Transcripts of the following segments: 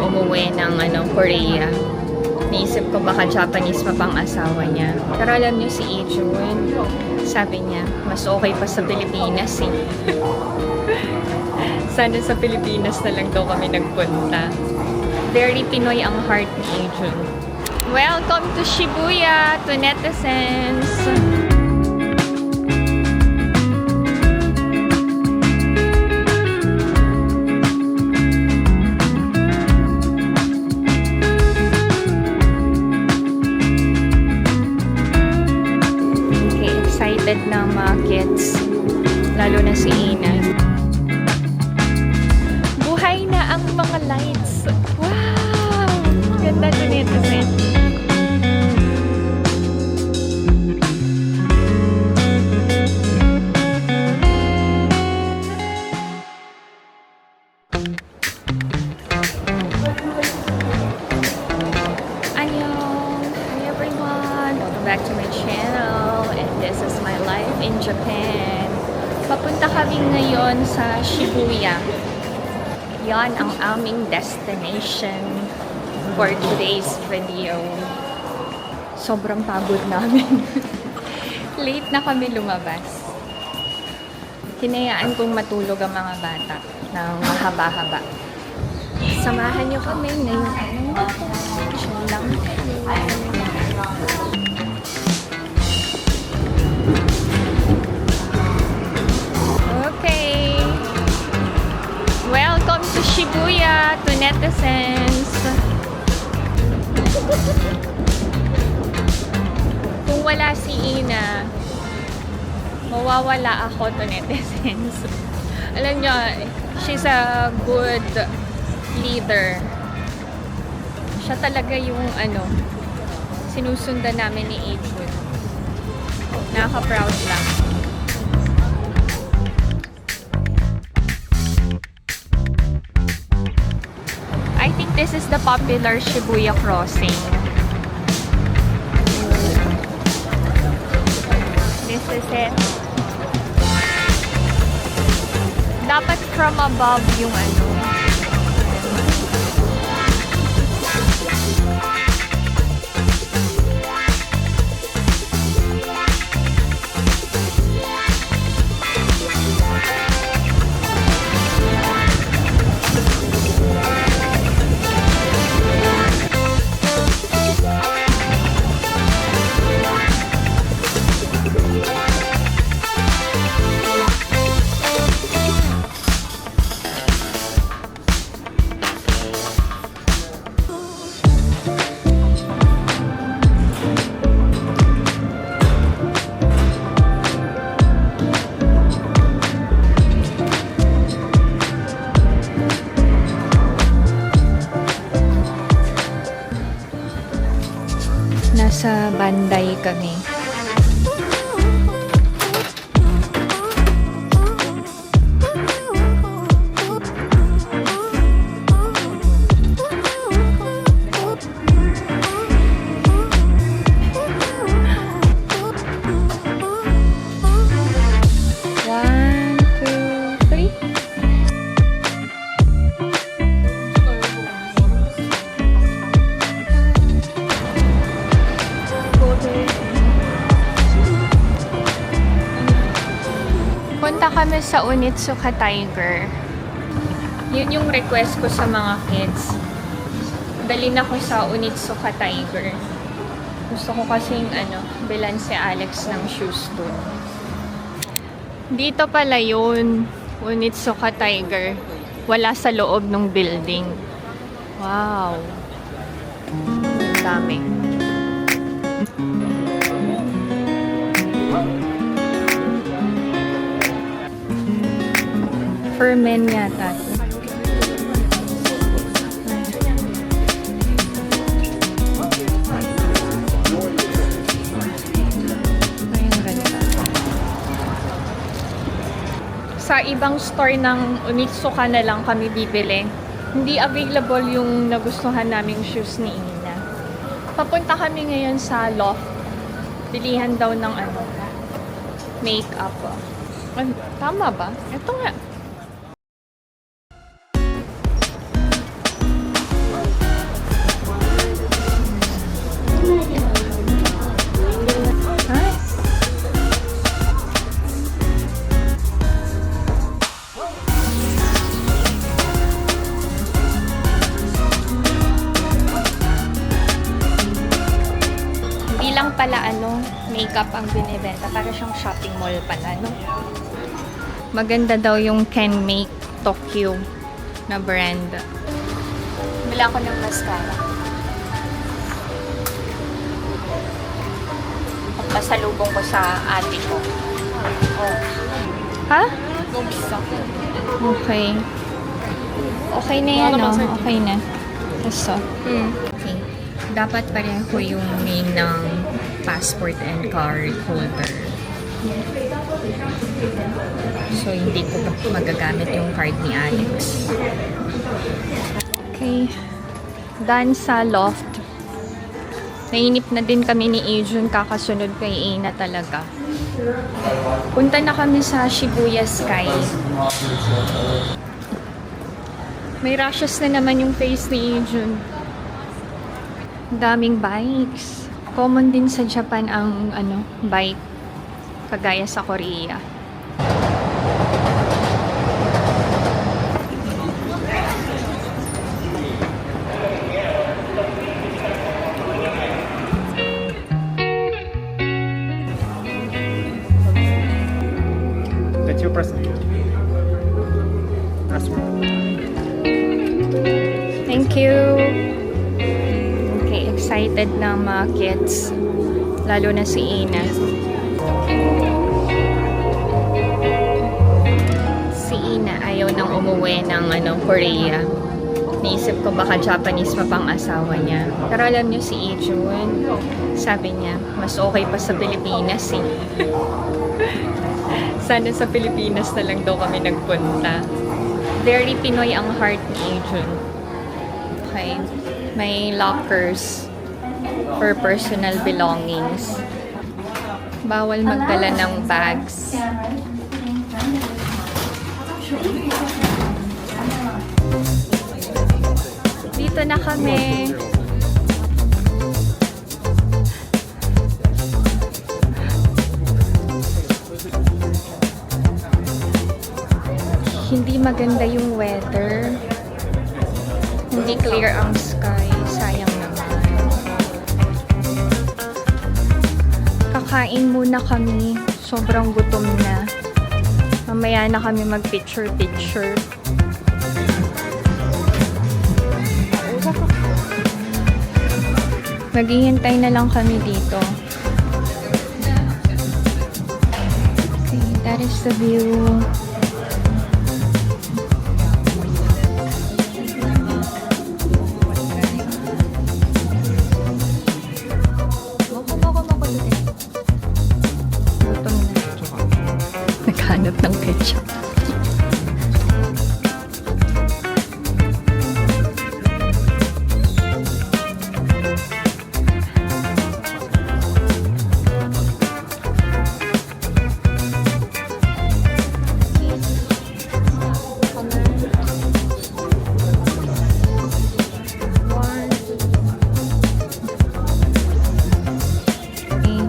umuwi ng Korea. Naisip ko baka Japanese pa pang asawa niya. Pero alam niyo si Ijun, sabi niya, mas okay pa sa Pilipinas eh. Sana sa Pilipinas na lang daw kami nagpunta. Very Pinoy ang heart ni Ijun. Welcome to Shibuya, to netizens! Na mga kids, lalo na si Ina. Buhay na ang mga lights. Wow! Ganda to nito, eh. Annyeong! Hi everyone! Welcome back to my channel. And this is my life in Japan. Papunta kami ngayon sa Shibuya. Yan ang aming destination for today's video. Sobrang pagod namin. Late na kami lumabas. Hinayaan kong matulog ang mga bata ng mahaba-haba. Samahan niyo kami ngayong chill lang. Okay. Welcome to Shibuya, to netizens. Kung wala si Ina, mawawala ako to netizens. Alam niyo, she's a good leader. Siya talaga yung sinusundan namin ni Ijun. Nakaka-proud lang. I think this is the popular Shibuya crossing. This is it. Dapat from above yung nasa Bandai kami. Punta kami sa Onitsuka Tiger. Yun yung request ko sa mga kids. Dalhin ako sa Onitsuka Tiger. Gusto ko kasing bilan si Alex ng shoes doon. Dito pala yun, Onitsuka Tiger. Wala sa loob ng building. Wow. Ang dami. For men yata. Sa ibang store ng Onitsuka na lang kami bibili. Hindi available yung nagustuhan naming shoes ni Ina. Papunta kami ngayon sa Loft. Bilihan daw ng makeup. Tama ba? Ito nga. pala makeup ang binibenta. Para siyang shopping mall pala, no? Maganda daw yung Can Make Tokyo na brand. Bila ko ng mascara. Pasalubong ko sa ate ko. Oh. Ha? Okay. Okay na yan, no? Okay na. So, okay. Dapat pareho yung name ng passport and card holder. So, hindi ko magagamit yung card ni Alex. Okay. Done sa loft. Nainip na din kami ni Adrian kakasunod kay Ina talaga. Punta na kami sa Shibuya Sky. May rashes na naman yung face ni Adrian. Daming bikes. Common din sa Japan ang bike. Kagaya sa Korea. That's your present. Last one. Thank you. Okay, excited na mga kids. Lalo na si Ina. Si Ina ayaw nang umuwi ng Korea. Naisip ko baka Japanese pa pang asawa niya. Pero alam niyo si Ijun, sabi niya, mas okay pa sa Pilipinas eh. Sana sa Pilipinas na lang daw kami nagpunta. Very Pinoy ang heart ni Ijun. Okay. May lockers for personal belongings. Bawal magdala ng bags. Dito na kami. Hindi maganda yung weather. Hindi clear ang sky. Sayang naman. Kakain muna kami. Sobrang gutom na. Mamaya na kami mag-picture-picture. Maghihintay na lang kami dito. Okay, that is the view. Naghanap ng ketchup.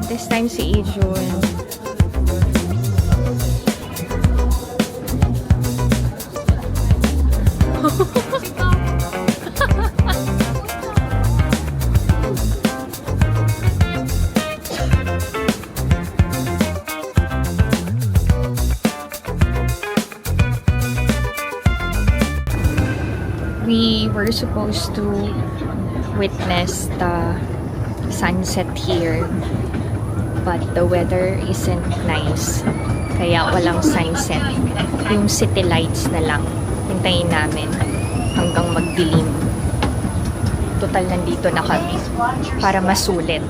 This time si Ijun. We were supposed to witness the sunset here, but the weather isn't nice. Kaya walang sunset. Yung city lights na lang. Hintayin namin hanggang magdilim. Total nandito na kami para masulit.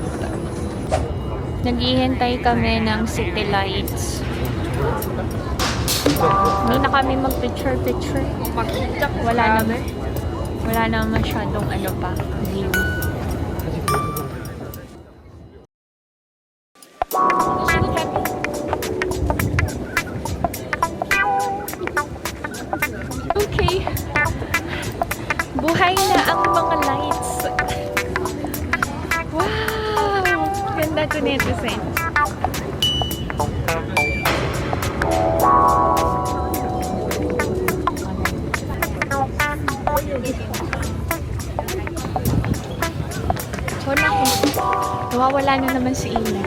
Naghihintay kami ng city lights. Hindi na kami mag-picture-picture. Wala na masyadong view. Okay. Buhay na ang mga lights. Wow! Ganda to netizens. Mawawala na naman si Ina.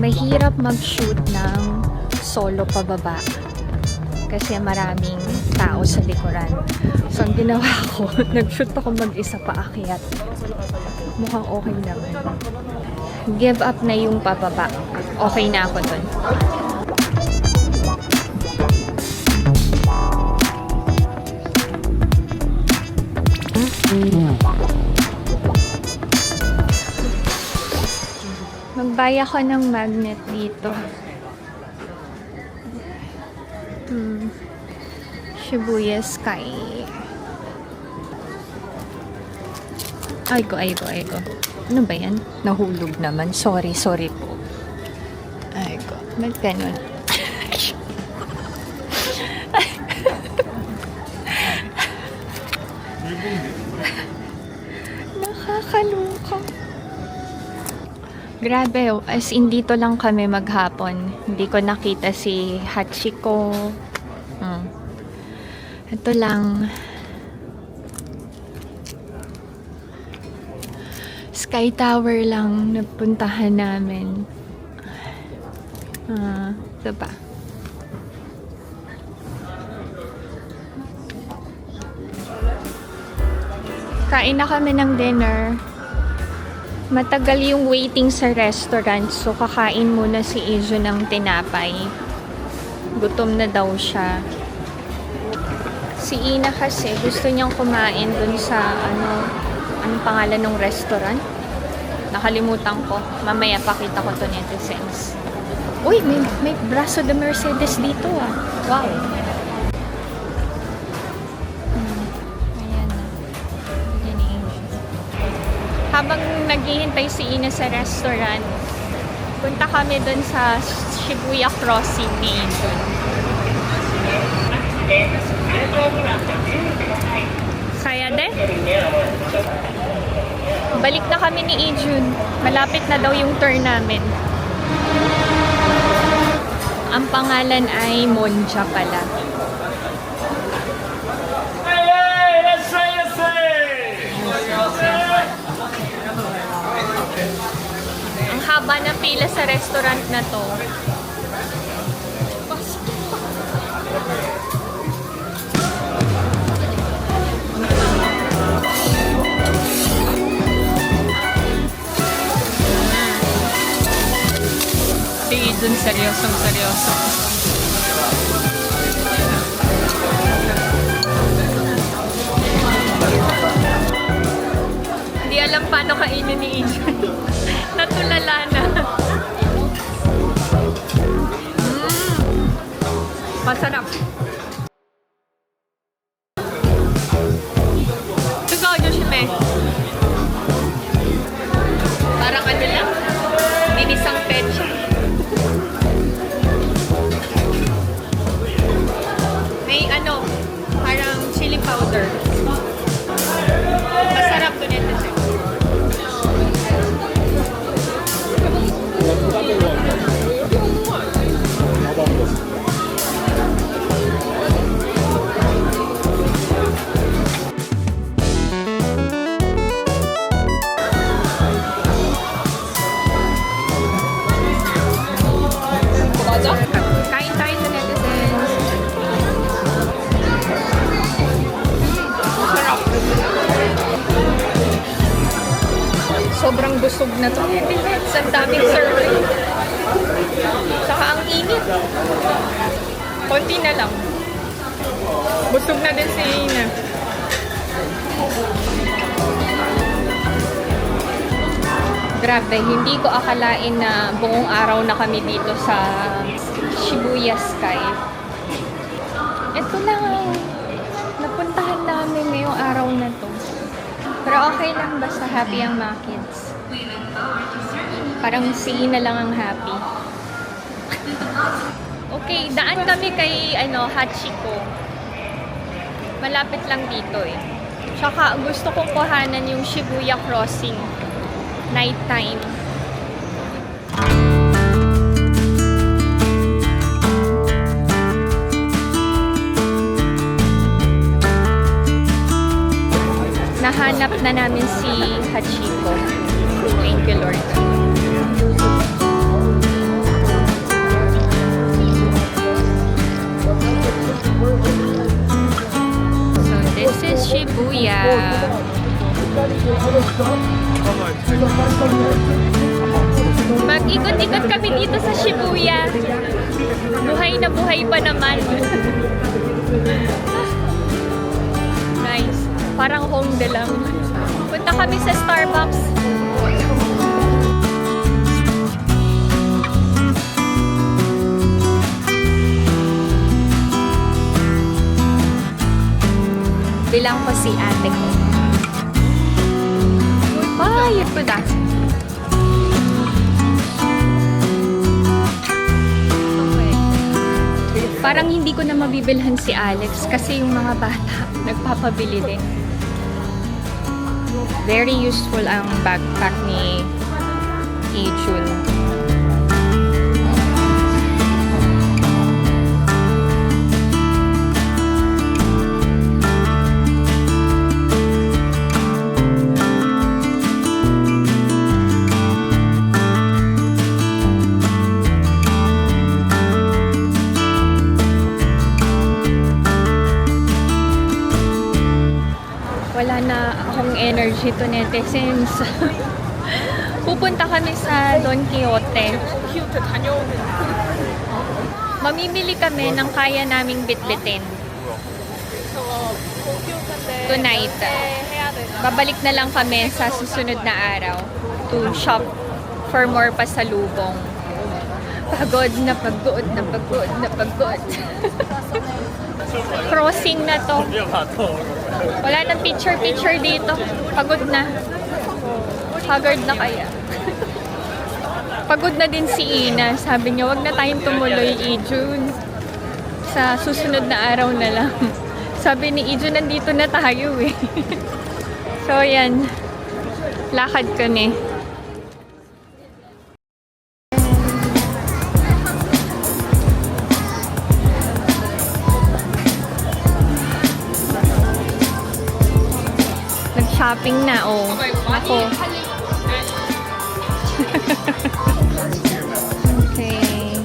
Mahirap mag-shoot ng solo pababa kasi maraming tao sa likuran. So, ang ginawa ko, nag-shoot ako mag-isa paakyat. Mukhang okay naman. Give up na yung pababa. Okay na ako dun. Magbaya ko ng magnet dito. Shibuya Sky. Ay ko. Ano ba yan? Nahulog naman. Sorry po. Ay ko. Ba't ganun? Nakakaloka. Grabe, as in dito lang kami maghapon. Hindi ko nakita si Hachiko. Ito lang. Sky Tower lang napuntahan namin. Ito pa. Kain na kami ng dinner. Matagal yung waiting sa restaurant, so kakain muna si Ijo ng tinapay. Gutom na daw siya. Si Ina kasi gusto niyang kumain dun sa anong pangalan ng restaurant? Nakalimutan ko. Mamaya pakita ko to netizens. Uy, may Brazo de Mercedes dito ah. Wow. Ayan na. Ayan ni Ijo. Habang naghihintay si Ina sa restaurant, punta kami dun sa Shibuya Crossing ni Ijo. Kaya de? Balik na kami ni Ijun. Malapit na daw yung turn namin. Ang pangalan ay Monja pala. Ang haba na pila sa restaurant na to. Si Ijun seryosong-seryoso. Hindi alam paano kainin ni Ijun. Natulala na. Masarap. Sugaw nyo siya, me. Parang ano lang. Dinisang pecha. May parang chili powder. Masarap to nito siya. Kain tayo sa netizens. Masarap. Sobrang busog na to. Sa daming serving. Saka ang init. Konti na lang. Busog na din si Ina. Grabe, hindi ko akalain na buong araw na kami dito sa Shibuya Sky. Ito lang ang napuntahan namin ngayong araw na to. Pero okay lang, basta happy ang mga kids. Parang si Ina lang ang happy. Okay, daan kami kay Hachiko. Malapit lang dito eh. Tsaka gusto kong kuhanan yung Shibuya Crossing. Nighttime. Nahanap na namin si Hachiko. Thank you, Lord. So, this is Shibuya. Mag-ikot-ikot kami dito sa Shibuya. Buhay na buhay pa naman. Nice. Parang home de lang. Punta kami sa Starbucks. Bilang ko si ate ko. Bye! Ito da. Parang hindi ko na mabibilhan si Alex kasi yung mga bata nagpapabili din. Very useful ang backpack ni Ijun. Wala na akong energy to netizens. Pupunta kami sa Don Quixote. Mamimili kami ng kaya naming bitbitin. Tonight. Babalik na lang kami sa susunod na araw to shop for more pasalubong. Pagod na pagod na pagod na pagod. Crossing na to. Wala nang picture-picture dito. Pagod na. Haggard na kaya. Pagod na din si Ina. Sabi niya, wag na tayong tumuloy, Ijun. Sa susunod na araw na lang. Sabi ni Ijun, nandito na tayo eh. So, yan. Lakad ko ni. Shopping na, oh. Ako. Okay.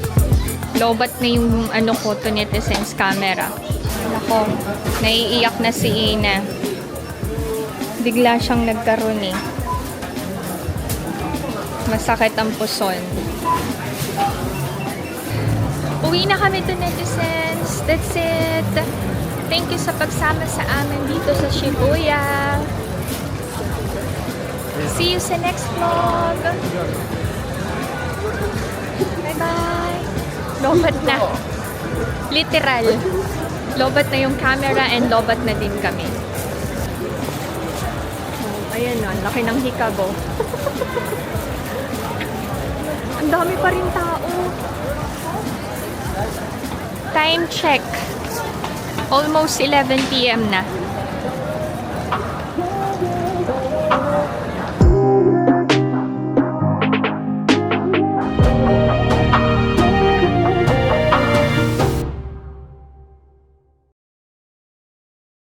Lobat na yung ko to netizens camera. Ako, naiiyak na si Ina. Bigla siyang nagkaroon eh. Masakit ang puson. Uwi na kami to netizens. That's it. Thank you sa pagsama sa amin dito sa Shibuya. See you sa next vlog. Bye-bye. Lobat na. Literal. Lobat na yung camera and lobat na din kami. Oh, ayan na. Laki ng hikabo. Ang dami pa rin tao. Time check. Almost 11 PM na.